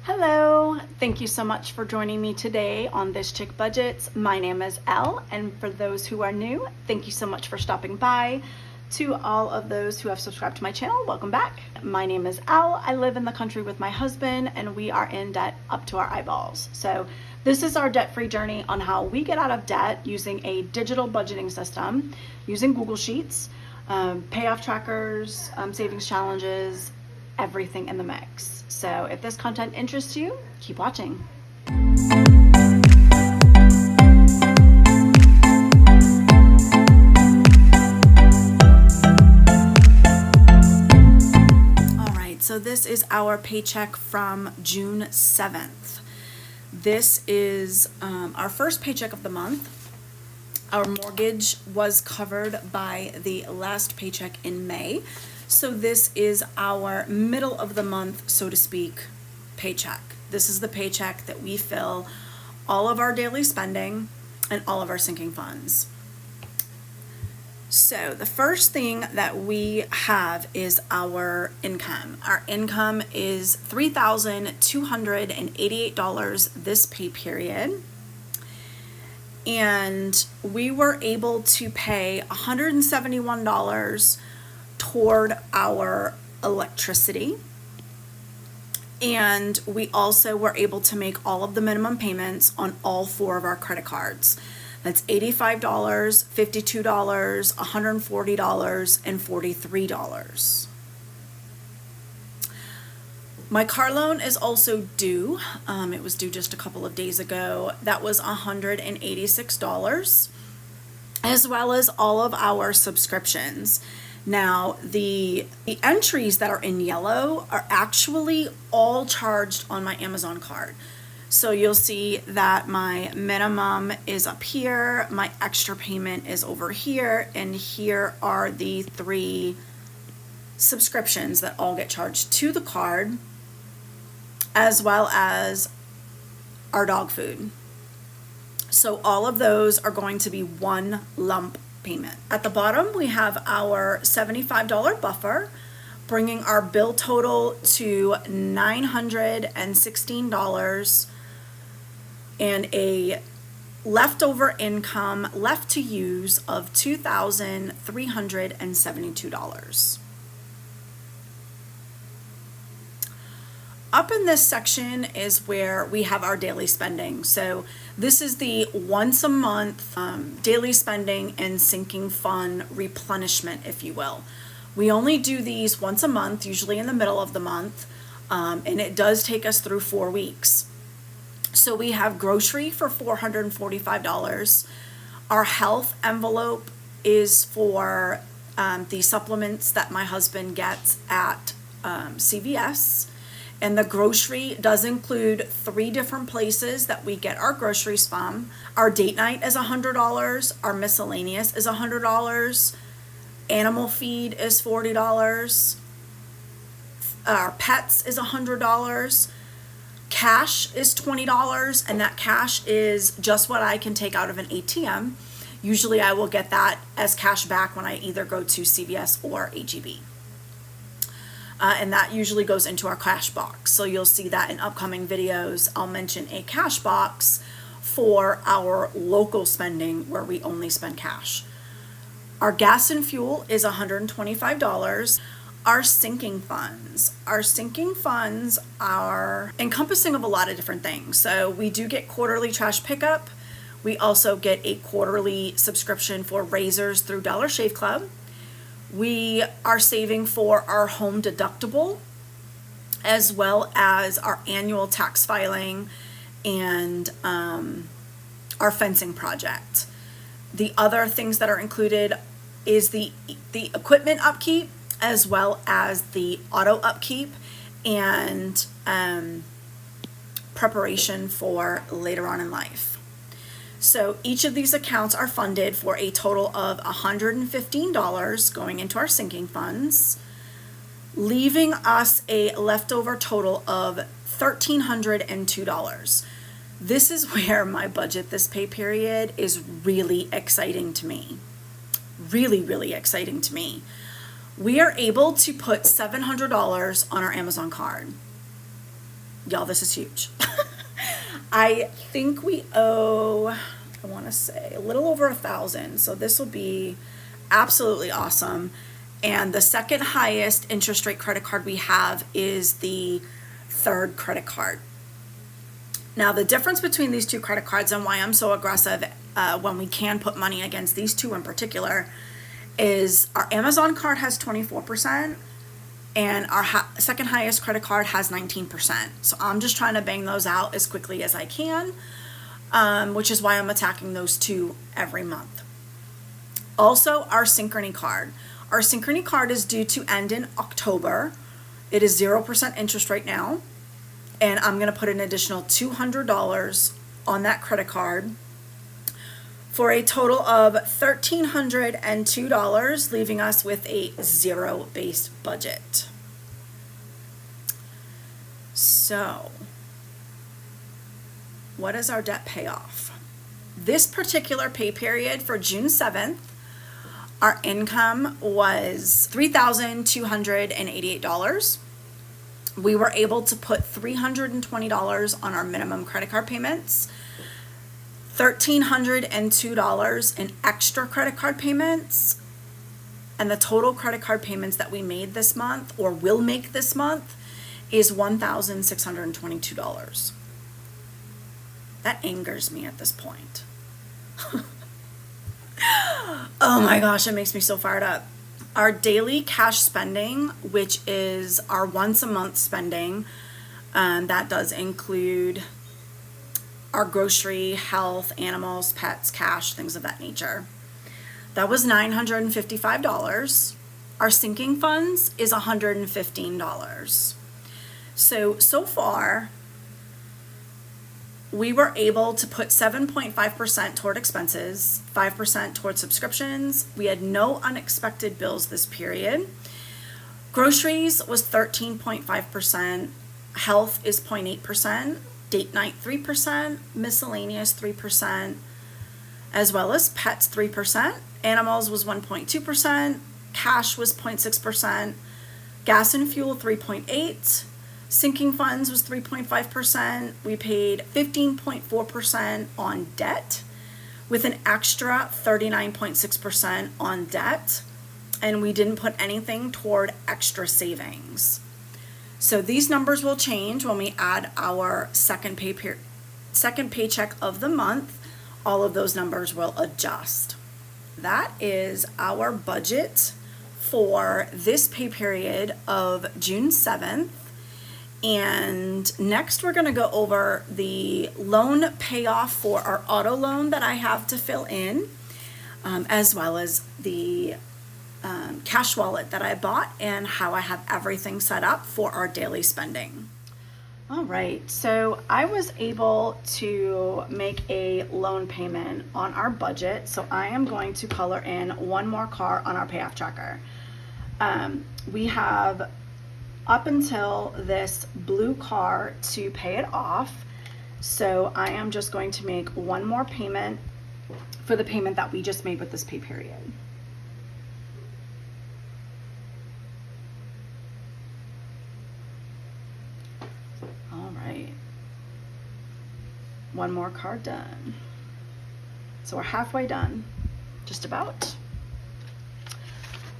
Hello, thank you so much for joining me today on This Chick Budgets. My name is Elle, and for those who are new, thank you so much for stopping by. To all of those who have subscribed to my channel, welcome back. My name is Elle. I live in the country with my husband, and we are in debt up to our eyeballs. So this is our debt-free journey on how we get out of debt using a digital budgeting system, using Google Sheets, payoff trackers, savings challenges, everything in the mix. So if this content interests you, keep watching. All right, so this is our paycheck from June 7th. This is our first paycheck of the month. Our mortgage was covered by the last paycheck in May. So this is our middle of the month, so to speak, paycheck. This is the paycheck that we fill all of our daily spending and all of our sinking funds. So the first thing that we have is our income. Our income is $3,288 this pay period. And we were able to pay $171 toward our electricity, and we also were able to make all of the minimum payments on all four of our credit cards. That's $85, $52, $140, and $43. My car loan is also due. It was due just a couple of days ago. That was $186, as well as all of our subscriptions. Now, the entries that are in yellow are actually all charged on my Amazon card. So you'll see that my minimum is up here, my extra payment is over here, and here are the three subscriptions that all get charged to the card, as well as our dog food. So all of those are going to be one lump payment. At the bottom, we have our $75 buffer, bringing our bill total to $916 and a leftover income left to use of $2,372. Up in this section is where we have our daily spending. So this is the once a month daily spending and sinking fund replenishment, if you will. We only do these once a month, usually in the middle of the month, and it does take us through 4 weeks. So we have grocery for $445. Our health envelope is for the supplements that my husband gets at CVS. And the grocery does include 3 different places that we get our groceries from. Our date night is $100. Our miscellaneous is $100. Animal feed is $40. Our pets is $100. Cash is $20, and that cash is just what I can take out of an ATM. Usually I will get that as cash back when I either go to CVS or HEB. And that usually goes into our cash box. So you'll see that in upcoming videos. I'll mention a cash box for our local spending where we only spend cash. Our gas and fuel is $125. Our sinking funds. Our sinking funds are encompassing of a lot of different things. So we do get quarterly trash pickup. We also get a quarterly subscription for razors through Dollar Shave Club. We are saving for our home deductible, as well as our annual tax filing and our fencing project. The other things that are included is the equipment upkeep, as well as the auto upkeep and preparation for later on in life. So each of these accounts are funded for a total of $115 going into our sinking funds, leaving us a leftover total of $1,302. This is where my budget this pay period is really exciting to me. Really, really exciting to me. We are able to put $700 on our Amazon card. Y'all, this is huge. I think we owe, I want to say, a little over 1,000. So this will be absolutely awesome. And the second highest interest rate credit card we have is the third credit card. Now, the difference between these two credit cards and why I'm so aggressive when we can put money against these two in particular is our Amazon card has 24% and our second highest credit card has 19%. So I'm just trying to bang those out as quickly as I can, which is why I'm attacking those two every month. Also, our Synchrony card. Our Synchrony card is due to end in October. It is 0% interest right now. And I'm going to put an additional $200 on that credit card for a total of $1,302, leaving us with a zero-based budget. So, what is our debt payoff? This particular pay period for June 7th, our income was $3,288. We were able to put $320 on our minimum credit card payments, $1,302 in extra credit card payments, and the total credit card payments that we made this month or will make this month is $1,622. That angers me at this point. Oh my gosh, it makes me so fired up. Our daily cash spending, which is our once a month spending, that does include our grocery, health, animals, pets, cash, things of that nature. That was $955. Our sinking funds is $115. So far, we were able to put 7.5% toward expenses, 5% toward subscriptions. We had no unexpected bills this period. Groceries was 13.5%, health is 0.8%, date night 3%, miscellaneous 3%, as well as pets 3%, animals was 1.2%, cash was 0.6%, gas and fuel 3.8%, sinking funds was 3.5%. We paid 15.4% on debt with an extra 39.6% on debt. And we didn't put anything toward extra savings. So these numbers will change when we add our second paycheck of the month. All of those numbers will adjust. That is our budget for this pay period of June 7th. And next we're going to go over the loan payoff for our auto loan that I have to fill in, as well as the cash wallet that I bought and how I have everything set up for our daily spending. All right, so I was able to make a loan payment on our budget, so I am going to color in one more car on our payoff tracker. We have up until this blue car to pay it off. So I am just going to make one more payment for the payment that we just made with this pay period. All right. One more car done. So we're halfway done, just about.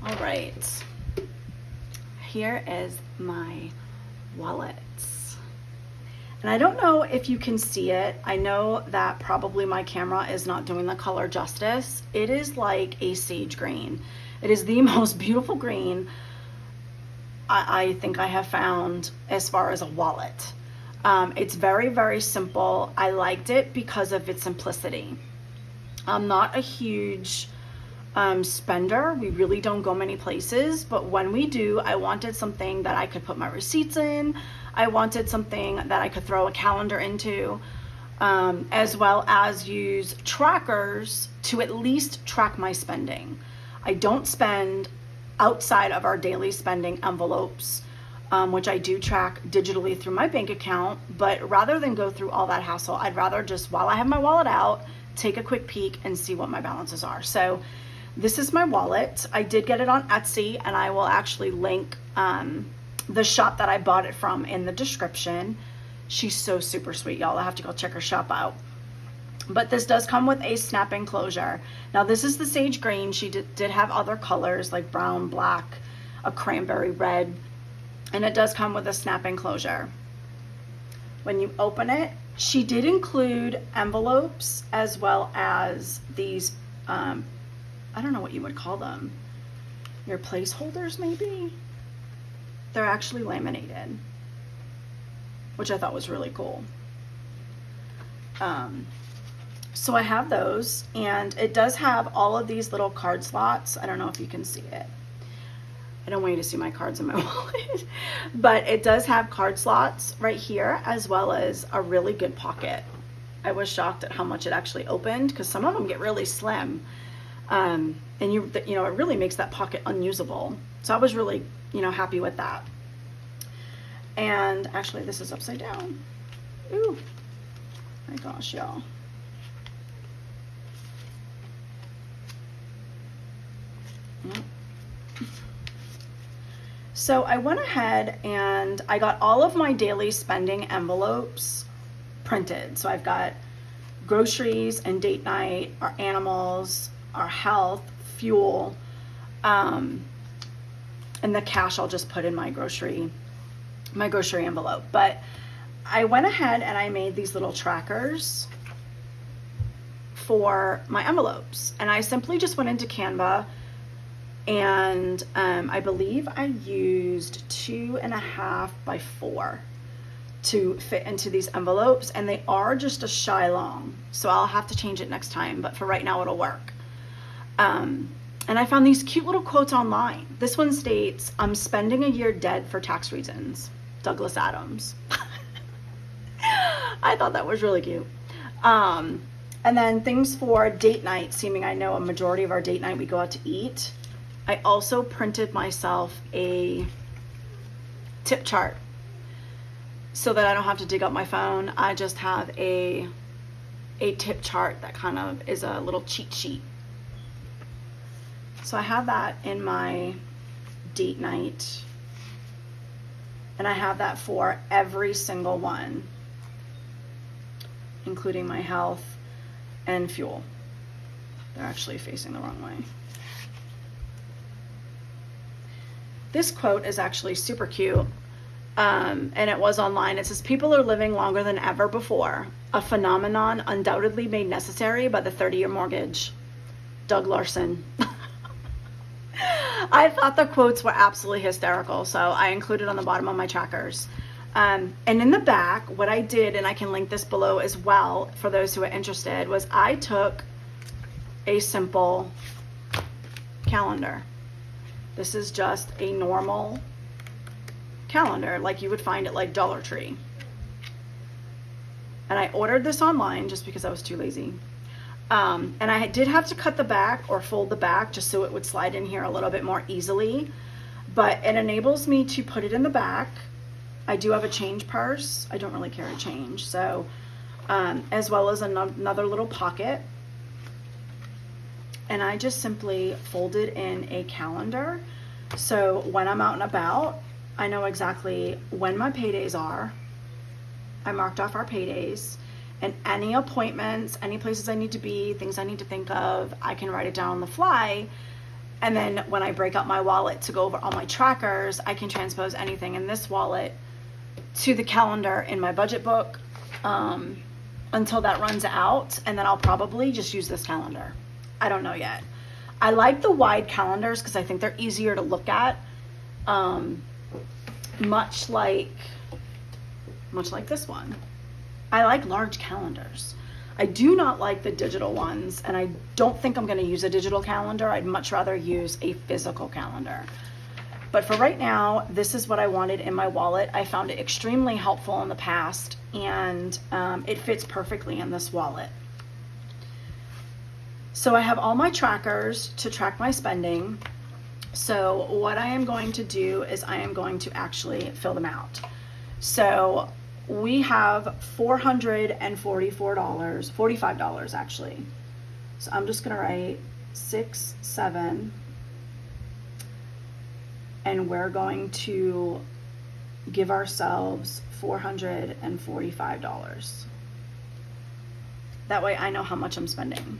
All right. Here is my wallets. And I don't know if you can see it. I know that probably my camera is not doing the color justice. It is like a sage green. It is the most beautiful green I think I have found as far as a wallet. It's very, very simple. I liked it because of its simplicity. I'm not a huge spender. We really don't go many places, but when we do, I wanted something that I could put my receipts in. I wanted something that I could throw a calendar into, as well as use trackers to at least track my spending. I don't spend outside of our daily spending envelopes, which I do track digitally through my bank account, but rather than go through all that hassle, I'd rather just, while I have my wallet out, take a quick peek and see what my balances are. So this is my wallet. I did get it on Etsy, and I will actually link the shop that I bought it from in the description. She's so super sweet, y'all. I have to go check her shop out. But this does come with a snap enclosure. Now this is the sage green. She did have other colors like brown, black, a cranberry red, and it does come with a snap enclosure. When you open it, she did include envelopes as well as these, I don't know what you would call them, your placeholders maybe? They're actually laminated, which I thought was really cool. So I have those, and it does have all of these little card slots. I don't know if you can see it. I don't want you to see my cards in my wallet, but it does have card slots right here, as well as a really good pocket. I was shocked at how much it actually opened, because some of them get really slim, and you know, it really makes that pocket unusable. So I was really, you know, happy with that. And actually, this is upside down. Ooh, my gosh, y'all. Yep. So I went ahead and I got all of my daily spending envelopes printed. So I've got groceries and date night, our animals, our health, fuel, and the cash I'll just put in my grocery envelope. But I went ahead and I made these little trackers for my envelopes. And I simply just went into Canva, and I believe I used 2.5 by 4 to fit into these envelopes, and they are just a shy long, so I'll have to change it next time, but for right now it'll work. And I found these cute little quotes online. This one states, "I'm spending a year dead for tax reasons." Douglas Adams. I thought that was really cute. And then things for date night, seeming I know a majority of our date night we go out to eat. I also printed myself a tip chart so that I don't have to dig up my phone. I just have a tip chart that kind of is a little cheat sheet. So I have that in my date night, and I have that for every single one, including my health and fuel. They're actually facing the wrong way. This quote is actually super cute, and it was online. It says, "People are living longer than ever before, a phenomenon undoubtedly made necessary by the 30-year mortgage." Doug Larson. I thought the quotes were absolutely hysterical, so I included on the bottom of my trackers. And in the back, what I did, and I can link this below as well for those who are interested, was I took a simple calendar. This is just a normal calendar like you would find at like Dollar Tree. And I ordered this online just because I was too lazy. And I did have to cut the back or fold the back just so it would slide in here a little bit more easily. But it enables me to put it in the back. I do have a change purse. I don't really carry change. So, as well as another little pocket. And I just simply folded in a calendar. So when I'm out and about, I know exactly when my paydays are. I marked off our paydays, and any appointments, any places I need to be, things I need to think of, I can write it down on the fly. And then when I break out my wallet to go over all my trackers, I can transpose anything in this wallet to the calendar in my budget book until that runs out. And then I'll probably just use this calendar. I don't know yet. I like the wide calendars because I think they're easier to look at, much like this one. I like large calendars. I do not like the digital ones, and I don't think I'm going to use a digital calendar. I'd much rather use a physical calendar. But for right now, this is what I wanted in my wallet. I found it extremely helpful in the past, and it fits perfectly in this wallet. So I have all my trackers to track my spending. So what I am going to do is I am going to actually fill them out. So we have $445 actually. So I'm just gonna write 6, 7, and we're going to give ourselves $445. That way I know how much I'm spending.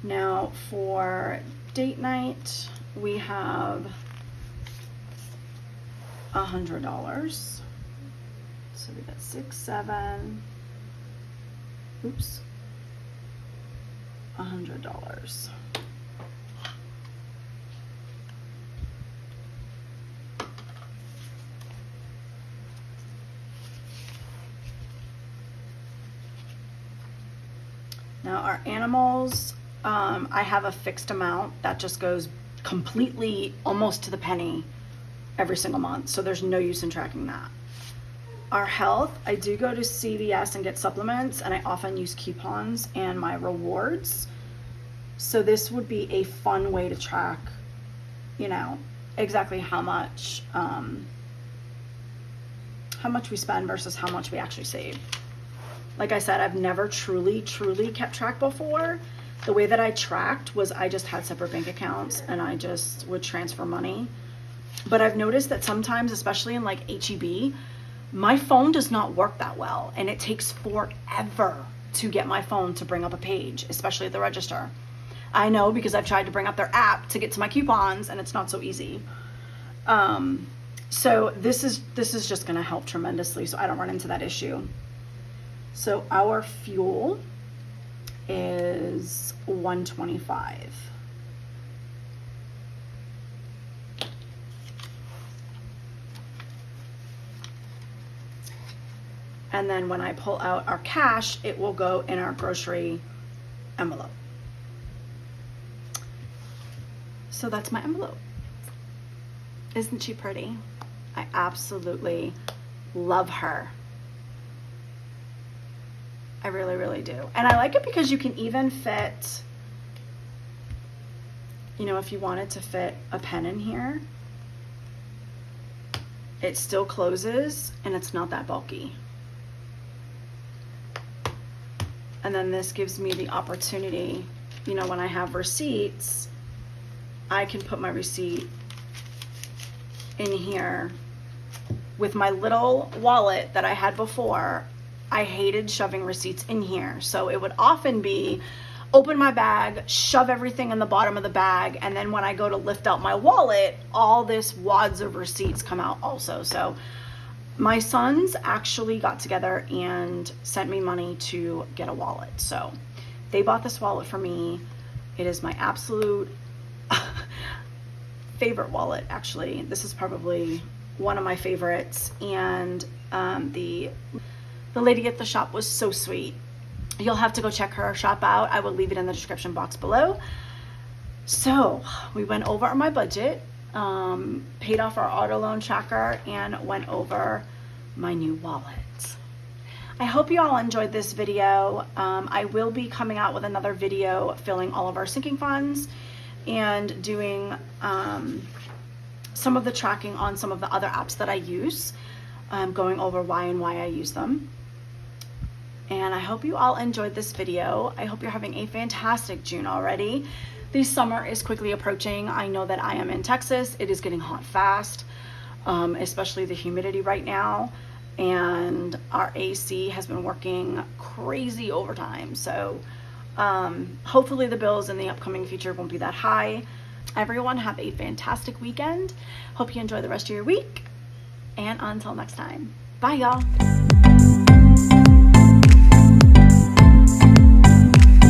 Now for date night, we have $100. So we got 6, 7, oops, $100. Now our animals, I have a fixed amount that just goes completely almost to the penny every single month. So there's no use in tracking that. Our health, I do go to CVS and get supplements, and I often use coupons and my rewards. So this would be a fun way to track, you know, exactly how much we spend versus how much we actually save. Like I said, I've never truly kept track before. The way that I tracked was I just had separate bank accounts and I just would transfer money. But I've noticed that sometimes, especially in like HEB, my phone does not work that well, and it takes forever to get my phone to bring up a page, especially at the register. I know because I've tried to bring up their app to get to my coupons, and it's not so easy. So this is just going to help tremendously so I don't run into that issue. So our fuel is $125. And then when I pull out our cash, it will go in our grocery envelope. So that's my envelope. Isn't she pretty? I absolutely love her. I really, really do. And I like it because you can even fit, you know, if you wanted to fit a pen in here, it still closes and it's not that bulky. And then this gives me the opportunity, you know, when I have receipts, I can put my receipt in here. With my little wallet that I had before, I hated shoving receipts in here. So it would often be open my bag, shove everything in the bottom of the bag, and then when I go to lift out my wallet, all this wads of receipts come out also. So my sons actually got together and sent me money to get a wallet. So they bought this wallet for me. It is my absolute favorite wallet, actually. This is probably one of my favorites. And the lady at the shop was so sweet. You'll have to go check her shop out. I will leave it in the description box below. So we went over my budget, paid off our auto loan tracker, and went over my new wallet. I hope you all enjoyed this video. I will be coming out with another video filling all of our sinking funds and doing some of the tracking on some of the other apps that I use, going over why I use them. And I hope you all enjoyed this video. I hope you're having a fantastic June already. The summer is quickly approaching. I know that I am in Texas. It is getting hot fast, especially the humidity right now. And our AC has been working crazy overtime. So hopefully the bills in the upcoming future won't be that high. Everyone have a fantastic weekend. Hope you enjoy the rest of your week. And until next time, bye y'all.